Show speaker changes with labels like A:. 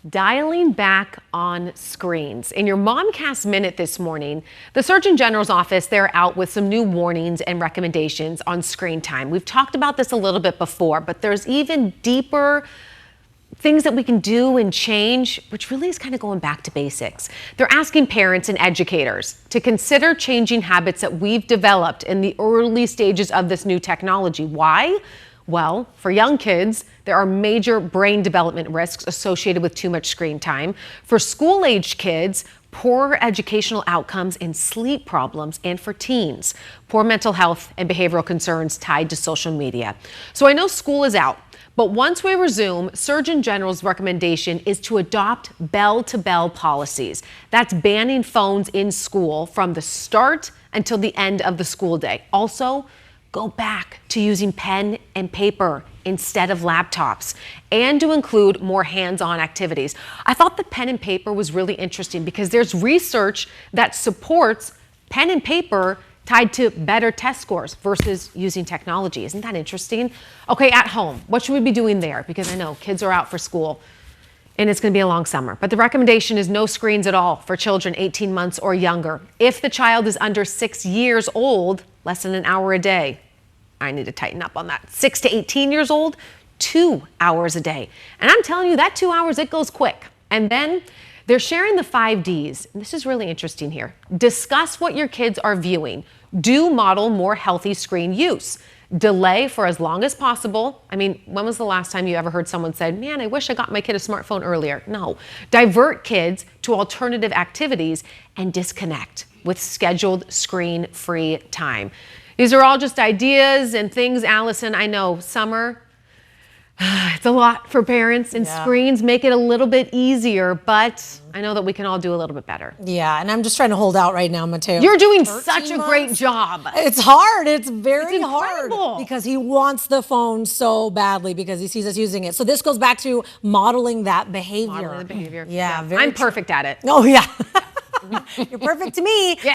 A: Dialing back on screens. In your MOMCAST Minute this morning, the Surgeon General's office, they're out with some new warnings and recommendations on screen time. We've talked about this a little bit before, but there's even deeper things that we can do and change, which really is kind of going back to basics. They're asking parents and educators to consider changing habits that we've developed in the early stages of this new technology. Why? Well, for young kids, there are major brain development risks associated with too much screen time. For school-aged kids, poor educational outcomes and sleep problems. And for teens, poor mental health and behavioral concerns tied to social media. So I know school is out, but once we resume, Surgeon General's recommendation is to adopt bell-to-bell policies. That's banning phones in school from the start until the end of the school day. Also, go back to using pen and paper instead of laptops, and to include more hands-on activities. I thought the pen and paper was really interesting because there's research that supports pen and paper tied to better test scores versus using technology. Isn't that interesting? Okay, at home, what should we be doing there? Because I know kids are out for school and it's going to be a long summer. But the recommendation is no screens at all for children 18 months or younger. If the child is under 6 years old, less than an hour a day. I need to tighten up on that. 6 to 18 years old, 2 hours a day. And I'm telling you, that 2 hours, it goes quick. And then they're sharing the 5 Ds. And this is really interesting here. Discuss what your kids are viewing. Do model more healthy screen use. Delay for as long as possible. I mean, when was the last time you ever heard someone say, man, I wish I got my kid a smartphone earlier? No. Divert kids to alternative activities and disconnect with scheduled screen-free time. These are all just ideas and things, Allison. I know summer, it's a lot for parents, and screens make it a little bit easier, but I know that we can all do a little bit better.
B: Yeah, and I'm just trying to hold out right now, Mateo.
A: You're doing such a great job.
B: It's hard. It's very hard because he wants the phone so badly because he sees us using it. So this goes back to modeling that behavior.
A: Modeling the behavior.
B: Yeah,
A: I'm perfect at it.
B: Oh, yeah. You're perfect to me. Yeah.